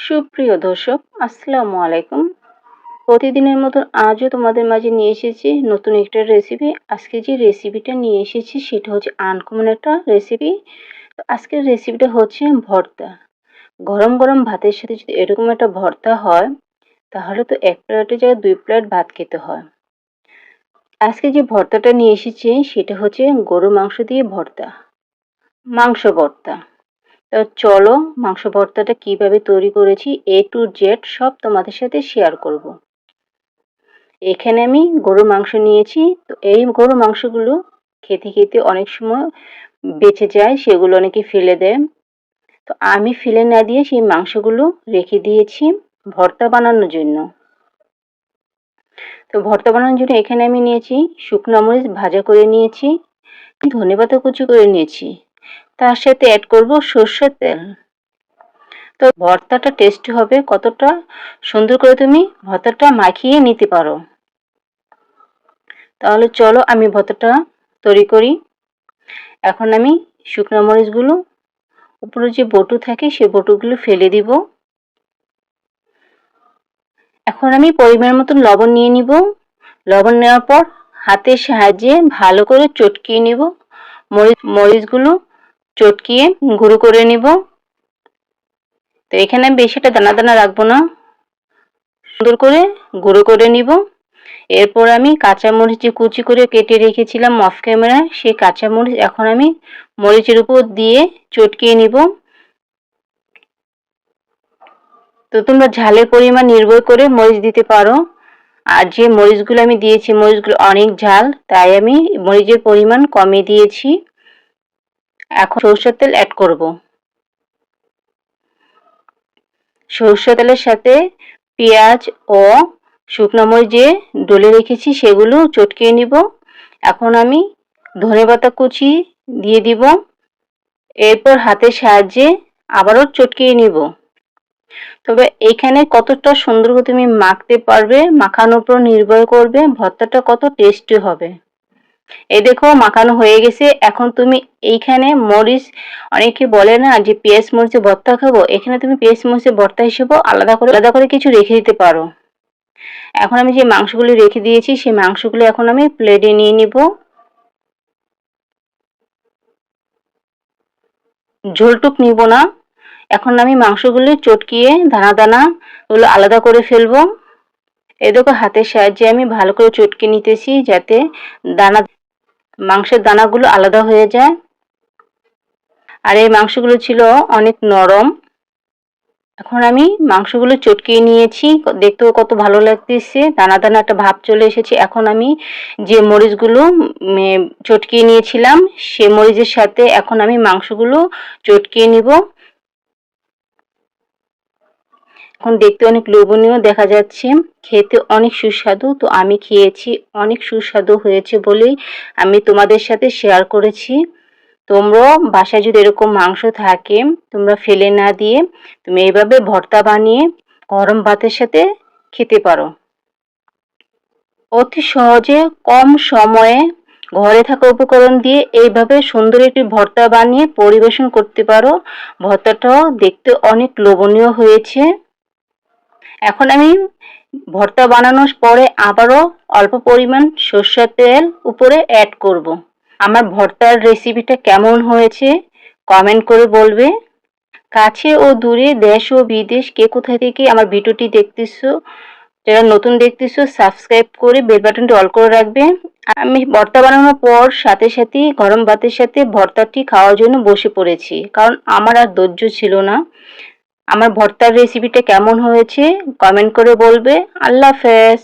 সুপ্রিয় দর্শক, আসসালামু আলাইকুম। প্রতিদিনের মতন আজও তোমাদের মাঝে নিয়ে এসেছি নতুন একটা রেসিপি। আজকে যে রেসিপিটা নিয়ে এসেছি সেটা হচ্ছে আনকমন একটা রেসিপি। তো আজকের রেসিপিটা হচ্ছে ভর্তা। গরম গরম ভাতের সাথে যদি এরকম একটা ভর্তা হয় তাহলে তো এক প্লেটের জায়গায় 2 প্লেট ভাত খেতে হয়। আজকে যে ভর্তাটা নিয়ে এসেছি সেটা হচ্ছে গরুর মাংস দিয়ে ভর্তা, মাংস ভর্তা। তো চলো মাংস ভর্তাটা কিভাবে তৈরি করেছি A to Z সব তোমাদের সাথে শেয়ার করব। এখানে আমি গরুর মাংস নিয়েছি। তো এই গরুর মাংসগুলো খেতে খেতে অনেক সময় বেঁচে যায়, সেগুলো অনেকে ফেলে দেয়। তো আমি ফেলে না দিয়ে সেই মাংসগুলো রেখে দিয়েছি ভর্তা বানানোর জন্য। তো ভর্তা বানানোর জন্য এখানে আমি নিয়েছি শুকনো মরিচ ভাজা করে নিয়েছি, ধনেপাতা কুচি করে নিয়েছি, তার সাথে অ্যাড করব সরষের তেল। তো ভর্তাটা টেস্টি হবে কতটা সুন্দর করে তুমি ভর্তাটা মাখিয়ে নিতে পারো। তাহলে চলো আমি ভর্তাটা তৈরি করি। এখন আমি শুকনো মরিচগুলো উপরে যে বটু থাকে সেই বটুগুলো ফেলে দিব। এখন আমি পরিমাণ মতন লবণ নিয়ে নিব। লবণ নেওয়ার পর হাতের সাহায্যে ভালো করে চটকিয়ে নিব। মরিচগুলো চটকিয়ে গুঁড়ো করে নিব। তো এখানে আমি বেশি একটা দানা দানা রাখবো না, সুন্দর করে গুঁড়ো করে নিব। এরপর আমি কাঁচামরিচ যে কুচি করে কেটে রেখেছিলাম অফ ক্যামেরায়, সেই কাঁচামরিচ এখন আমি মরিচের উপর দিয়ে চটকিয়ে নিব। তো তোমরা ঝালের পরিমাণ নির্ভর করে মরিচ দিতে পারো। আর যে মরিচগুলো আমি দিয়েছি মরিচগুলো অনেক ঝাল, তাই আমি মরিচের পরিমাণ কমিয়ে দিয়েছি। এখন সরষের তেল অ্যাড করব। সরষের তেলের সাথে পেঁয়াজ ও শুকনো মরিচ যে ডলে রেখেছি সেগুলো চটকিয়ে নিব। এখন আমি ধনেপাতা কুচি দিয়ে দিব। এরপর হাতের সাহায্যে আবারও চটকিয়ে নিব। তবে এইখানে কতটা সুন্দর করে তুমি মাখতে পারবে, মাখানোর উপর নির্ভর করবে ভর্তাটা কত টেস্টি হবে। এই দেখো মাখানো হয়ে গেছে। এখন তুমি এইখানে মরিচ, অনেকে বলে না যে পেঁয়াজ মরিচের ভর্তা খাবো, এখানে তুমি পেঁয়াজ মরিচের ভর্তা হিসেবে আলাদা করে কিছু রেখে দিতে পারো। এখন আমি যে মাংসগুলি রেখে দিয়েছি সেই মাংসগুলো এখন আমি প্লেটে নিয়ে নিব। ঝোলটুক নিব না। এখন আমি মাংসগুলি চটকিয়ে দানা দানা ওগুলো আলাদা করে ফেলবো। এই দেখো হাতের সাহায্যে আমি ভালো করে চটকে নিতেছি যাতে মাংসের দানাগুলো আলাদা হয়ে যায়। আর এই মাংসগুলো ছিল অনেক নরম। এখন আমি মাংসগুলো চটকিয়ে নিয়েছি, দেখতেও কত ভালো লাগতেছে, দানা দানা একটা ভাব চলে এসেছে। এখন আমি যে মরিচগুলো চটকিয়ে নিয়েছিলাম সে মরিচের সাথে এখন আমি মাংসগুলো চটকিয়ে নিব। এখন দেখতে অনেক লোভনীয় দেখা যাচ্ছে, খেতে অনেক সুস্বাদু। তো আমি খেয়েছি, অনেক সুস্বাদু হয়েছে বলেই আমি তোমাদের সাথে শেয়ার করেছি। তোমরাও বাসায় যদি এরকম মাংস থাকে তোমরা ফেলে না দিয়ে তুমি এইভাবে ভর্তা বানিয়ে গরম ভাতের সাথে খেতে পারো। অতি সহজে কম সময়ে ঘরে থাকা উপকরণ দিয়ে এইভাবে সুন্দর একটি ভর্তা বানিয়ে পরিবেশন করতে পারো। ভর্তাটাও দেখতে অনেক লোভনীয় হয়েছে। এখন আমি ভর্তা বানানোর পরে আবারও অল্প পরিমাণ সরষের তেল উপরে অ্যাড করব। আমার ভর্তার রেসিপিটা কেমন হয়েছে কমেন্ট করে বলবে। কাছে ও দূরে, দেশ ও বিদেশ, কে কোথায় থেকে আমার ভিডিওটি দেখতেছো, যারা নতুন দেখতেছো সাবস্ক্রাইব করে বেল বাটনটি অল করে রাখবে। আমি ভর্তা বানানোর পর সাথে সাথেই গরম ভাতের সাথে ভর্তাটি খাওয়ার জন্য বসে পড়েছি, কারণ আমার আর ধৈর্য ছিল না। আমার ভর্তার রেসিপিটা কেমন হয়েছে কমেন্ট করে বলবে। আল্লাহ হাফেজ।